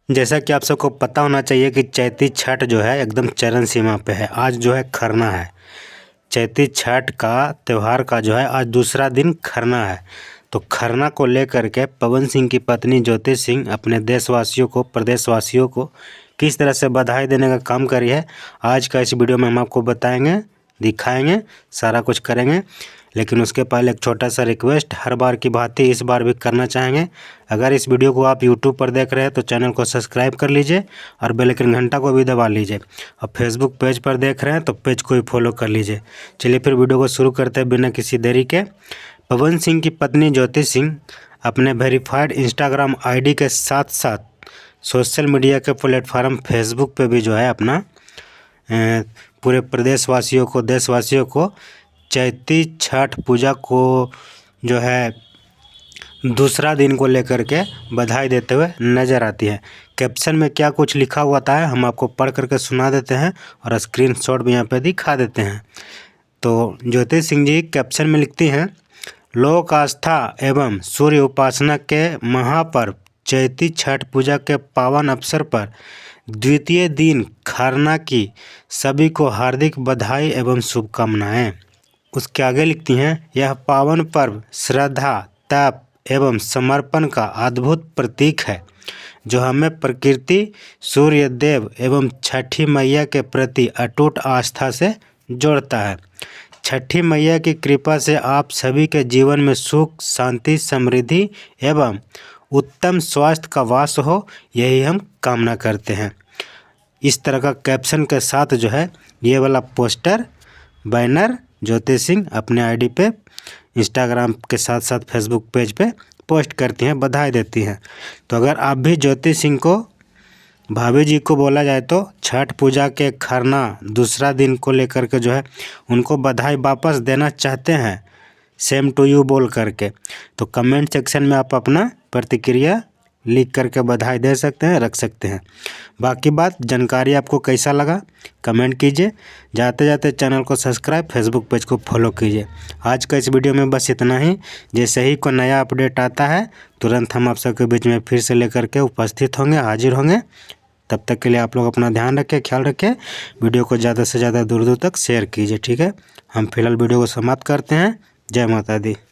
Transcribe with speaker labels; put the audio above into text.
Speaker 1: जैसा कि आप सबको पता होना चाहिए कि चैती छठ जो है एकदम चरम सीमा पे है। आज जो है खरना है। चैती छठ का त्यौहार का जो है आज दूसरा दिन खरना है। तो खरना को लेकर के पवन सिंह की पत्नी ज्योति सिंह अपने देशवासियों को, प्रदेशवासियों को किस तरह से बधाई देने का काम करी है, आज का इस वीडियो में हम आपको बताएंगे, दिखाएंगे, सारा कुछ करेंगे। लेकिन उसके पहले एक छोटा सा रिक्वेस्ट, हर बार की भांति इस बार भी करना चाहेंगे। अगर इस वीडियो को आप यूट्यूब पर देख रहे हैं तो चैनल को सब्सक्राइब कर लीजिए और बेल आइकन घंटा को भी दबा लीजिए। और फेसबुक पेज पर देख रहे हैं तो पेज को भी फॉलो कर लीजिए। चलिए फिर वीडियो को शुरू करते हैं बिना किसी देरी के। पवन सिंह की पत्नी ज्योति सिंह अपने वेरीफाइड इंस्टाग्राम ID के साथ साथ सोशल मीडिया के प्लेटफार्म फेसबुक पे भी जो है अपना पूरे प्रदेशवासियों को, देशवासियों को चैती छठ पूजा को जो है दूसरा दिन को लेकर के बधाई देते हुए नज़र आती है। कैप्शन में क्या कुछ लिखा हुआ था हम आपको पढ़ करके सुना देते हैं और स्क्रीनशॉट भी यहाँ पे दिखा देते हैं। तो ज्योति सिंह जी कैप्शन में लिखती हैं, लोक आस्था एवं सूर्य उपासना के महापर्व चैती छठ पूजा के पावन अवसर पर द्वितीय दिन खरना की सभी को हार्दिक बधाई एवं शुभकामनाएं। उसके आगे लिखती हैं, यह पावन पर्व श्रद्धा, तप एवं समर्पण का अद्भुत प्रतीक है जो हमें प्रकृति, सूर्य देव एवं छठी मैया के प्रति अटूट आस्था से जोड़ता है। छठी मैया की कृपा से आप सभी के जीवन में सुख, शांति, समृद्धि एवं उत्तम स्वास्थ्य का वास हो, यही हम कामना करते हैं। इस तरह का कैप्शन के साथ जो है ये वाला पोस्टर, बैनर ज्योति सिंह अपने ID पे, इंस्टाग्राम के साथ साथ फेसबुक पेज पे पोस्ट करती हैं, बधाई देती हैं। तो अगर आप भी ज्योति सिंह को, भाभी जी को बोला जाए तो छठ पूजा के खरना दूसरा दिन को लेकर के जो है उनको बधाई वापस देना चाहते हैं, सेम टू यू बोल करके, तो कमेंट सेक्शन में आप अपना प्रतिक्रिया लिख करके बधाई दे सकते हैं, रख सकते हैं। बाकी बात जानकारी आपको कैसा लगा कमेंट कीजिए। जाते जाते चैनल को सब्सक्राइब, फेसबुक पेज को फॉलो कीजिए। आज का इस वीडियो में बस इतना ही। जैसे ही कोई नया अपडेट आता है तुरंत हम आप सबके बीच में फिर से लेकर के उपस्थित होंगे, हाजिर होंगे। तब तक के लिए आप लोग अपना ध्यान रखें, ख्याल रखें। वीडियो को ज़्यादा से ज़्यादा दूर दूर तक शेयर कीजिए, ठीक है। हम फिलहाल वीडियो को समाप्त करते हैं। जय माता दी।